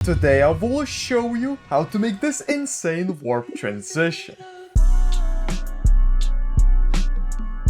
Today I will show you how to make this insane warp transition.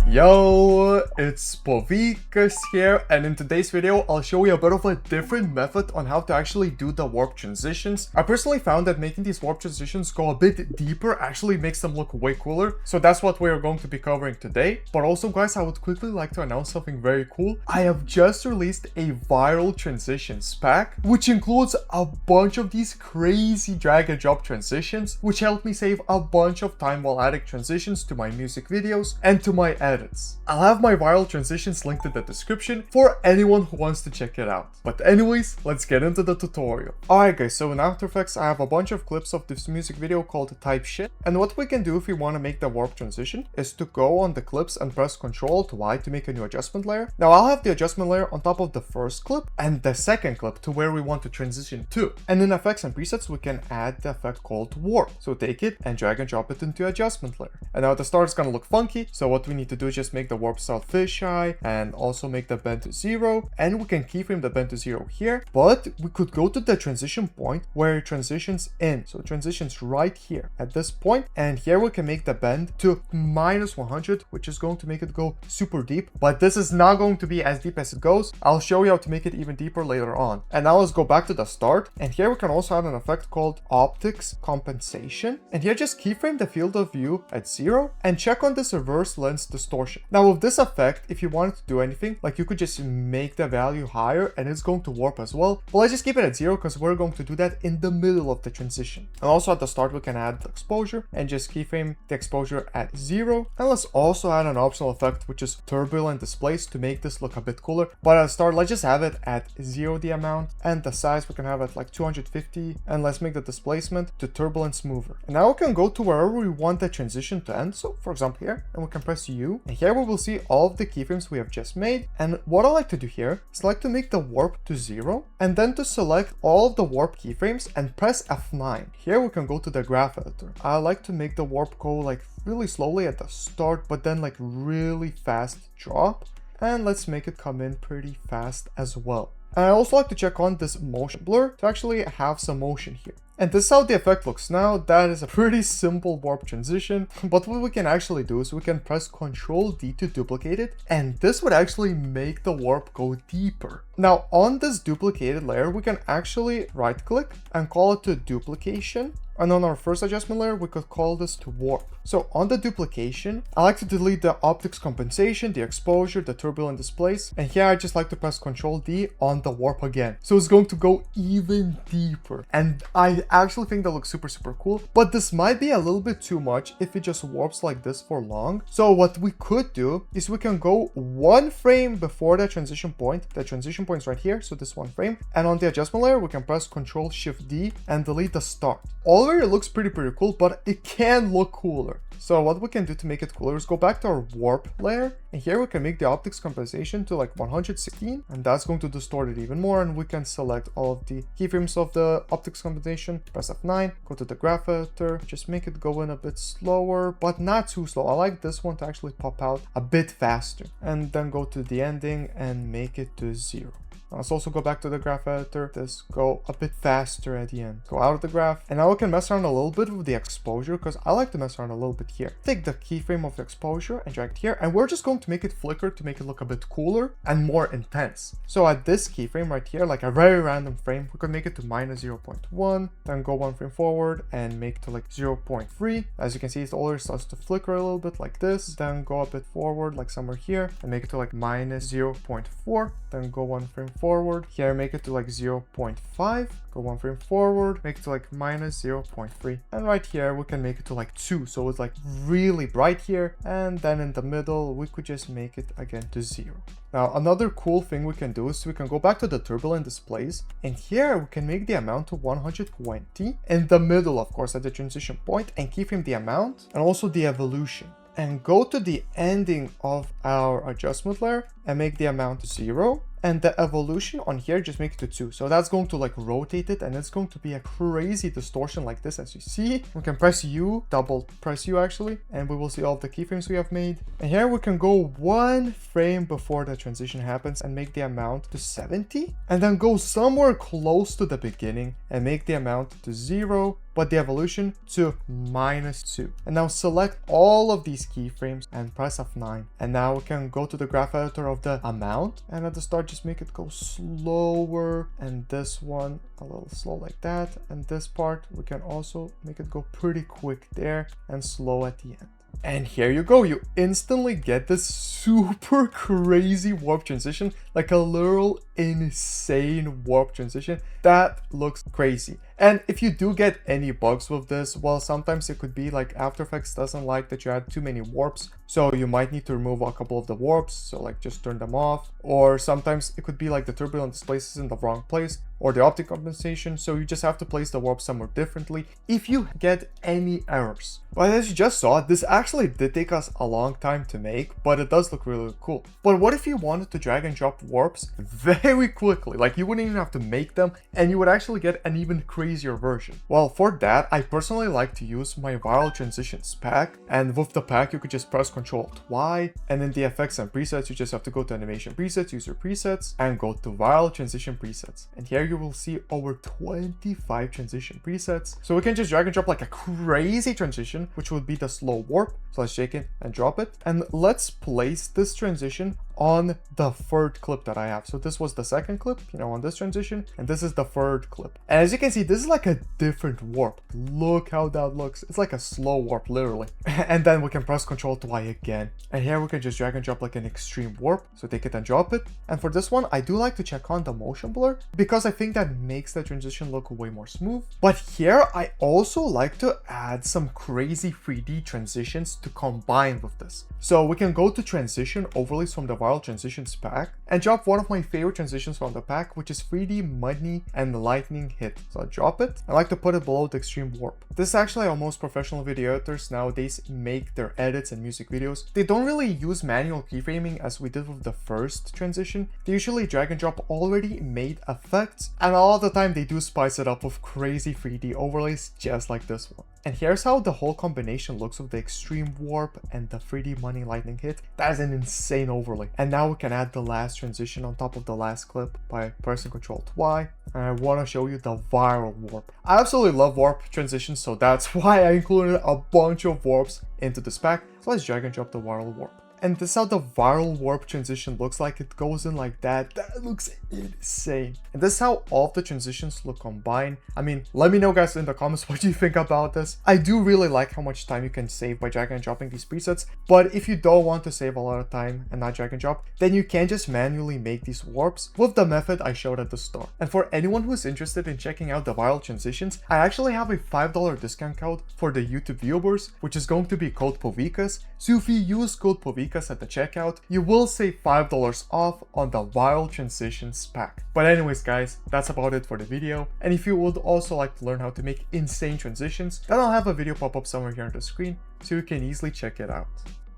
Yo, it's Povikas here, and in today's video I'll show you a bit of a different method on how to actually do the warp transitions. I personally found that making these warp transitions go a bit deeper actually makes them look way cooler, so that's what we are going to be covering today. But also guys, I would quickly like to announce something very cool. I have just released a viral transitions pack, which includes a bunch of these crazy drag and drop transitions, which help me save a bunch of time while adding transitions to my music videos and to my edits. I'll have my viral transitions linked in the description for anyone who wants to check it out. But anyways, let's get into the tutorial. Alright guys, so in After Effects I have a bunch of clips of this music video called Type Shit, and what we can do if we want to make the warp transition is to go on the clips and press Ctrl+Y to make a new adjustment layer. Now I'll have the adjustment layer on top of the first clip and the second clip to where we want to transition to. And in effects and presets we can add the effect called warp. So take it and drag and drop it into adjustment layer. And now at the start it's gonna look funky, so what we need to do is just make the warp style fisheye and also make the bend to 0, and we can keyframe the bend to 0 here, but we could go to the transition point where it transitions in. So it transitions right here at this point, and here we can make the bend to -100, which is going to make it go super deep, but this is not going to be as deep as it goes. I'll show you how to make it even deeper later on. And now let's go back to the start, and here we can also add an effect called optics compensation, and here just keyframe the field of view at 0 and check on this reverse lens distortion. Now with this effect, if you wanted to do anything, like you could just make the value higher and it's going to warp as well, but let's just keep it at 0 because we're going to do that in the middle of the transition. And also at the start we can add the exposure and just keyframe the exposure at 0, and let's also add an optional effect which is turbulent displace to make this look a bit cooler. But at the start let's just have it at 0 the amount, and the size we can have at like 250, and let's make the displacement to turbulent smoother. And now we can go to wherever we want the transition to end, so for example here, and we can press U, and here we will see all of the keyframes we have just made. And what I like to do here is like to make the warp to 0 and then to select all of the warp keyframes and press F9. Here we can go to the graph editor. I like to make the warp go like really slowly at the start, but then like really fast drop, and let's make it come in pretty fast as well. And I also like to check on this motion blur to actually have some motion here. And this is how the effect looks now. That is a pretty simple warp transition, but what we can actually do is we can press Ctrl+D to duplicate it, and this would actually make the warp go deeper. Now on this duplicated layer we can actually right click and call it to duplication, and on our first adjustment layer we could call this to warp. So on the duplication I like to delete the optics compensation, the exposure, the turbulent displace, and here I just like to press Ctrl+D on the warp again, so it's going to go even deeper. And I actually think that looks super cool, but this might be a little bit too much if it just warps like this for long. So what we could do is we can go one frame before the transition point. The transition point is right here, so this one frame, and on the adjustment layer we can press Ctrl+Shift+D and delete the start. Already it looks pretty cool, but it can look cooler. So what we can do to make it cooler is go back to our warp layer, and here we can make the optics compensation to like 116, and that's going to distort it even more. And we can select all of the keyframes of the optics compensation, press F9, go to the graph editor, just make it go in a bit slower, but not too slow. I like this one to actually pop out a bit faster, and then go to the ending and make it to 0. Let's also go back to the graph editor, just go a bit faster at the end. Go out of the graph, and now we can mess around a little bit with the exposure, because I like to mess around a little bit here. Take the keyframe of the exposure and drag it here, and we're just going to make it flicker to make it look a bit cooler and more intense. So at this keyframe right here, like a very random frame, we could make it to -0.1, then go one frame forward and make it to like 0.3. As you can see, it already starts to flicker a little bit like this, then go a bit forward like somewhere here and make it to like -0.4, then go one frame forward here, make it to like 0.5, go one frame forward, make it to like -0.3, and right here we can make it to like 2, so it's like really bright here, and then in the middle we could just make it again to 0. Now another cool thing we can do is we can go back to the turbulent displays, and here we can make the amount to 120 in the middle, of course at the transition point, and keyframe the amount and also the evolution. And go to the ending of our adjustment layer and make the amount 0, And the evolution on here, just make it to 2. So that's going to like rotate it, and it's going to be a crazy distortion like this. As you see, we can press U, double press U actually, and we will see all of the keyframes we have made. And here we can go 1 frame before the transition happens and make the amount to 70, and then go somewhere close to the beginning and make the amount to 0, but the evolution to -2. And now select all of these keyframes and press F9. And now we can go to the graph editor of the amount, and at the start just make it go slower, and this one a little slow like that, and this part we can also make it go pretty quick there and slow at the end. And here you go, you instantly get this super crazy warp transition, like a literal insane warp transition that looks crazy. And if you do get any bugs with this, well, sometimes it could be like After Effects doesn't like that you add too many warps, so you might need to remove a couple of the warps, so like just turn them off. Or sometimes it could be like the turbulent displace is in the wrong place, or the optic compensation, so you just have to place the warp somewhere differently if you get any errors. But as you just saw, this actually did take us a long time to make, but it does look really cool. But what if you wanted to drag and drop warps very quickly? Like you wouldn't even have to make them, and you would actually get an even crazier version. Well, for that, I personally like to use my viral transitions pack, and with the pack you could just press Ctrl+Y, and in the effects and presets you just have to go to animation presets, user presets, and go to viral transition presets. And here you will see over 25 transition presets. So we can just drag and drop like a crazy transition, which would be the slow warp. So let's shake it and drop it, and let's place this transition on the third clip that I have. So this was the second clip, you know, on this transition, and this is the third clip. And as you can see, this is like a different warp. Look how that looks. It's like a slow warp, literally. And then we can press Ctrl+Y again. And here we can just drag and drop like an extreme warp. So take it and drop it. And for this one, I do like to check on the motion blur, because I think that makes the transition look way more smooth. But here, I also like to add some crazy 3D transitions to combine with this. So we can go to transition overlays from the viral transitions pack and drop one of my favorite transitions from the pack, which is 3D money and lightning hit. So I'll drop it. I like to put it below the extreme warp. This is actually how most professional video editors nowadays make their edits and music videos. They don't really use manual keyframing as we did with the first transition. They usually drag and drop already made effects, and all the time they do spice it up with crazy 3D overlays just like this one. And here's how the whole combination looks with the extreme warp and the 3D money lightning hit. That is an insane overlay. And now we can add the last transition on top of the last clip by pressing Ctrl+Y. And I want to show you the viral warp. I absolutely love warp transitions, so that's why I included a bunch of warps into this pack. So let's drag and drop the viral warp. And this is how the viral warp transition looks like. It goes in like that. That looks insane. And this is how all of the transitions look combined. I mean, let me know guys in the comments what you think about this. I do really like how much time you can save by dragging and dropping these presets. But if you don't want to save a lot of time and not drag and drop, then you can just manually make these warps with the method I showed at the start. And for anyone who's interested in checking out the viral transitions, I actually have a $5 discount code for the YouTube viewers, which is going to be code Povikas. So if you use code Povikas at the checkout, you will save $5 off on the viral transitions pack. But anyways guys, that's about it for the video. And if you would also like to learn how to make insane transitions, then I'll have a video pop up somewhere here on the screen so you can easily check it out.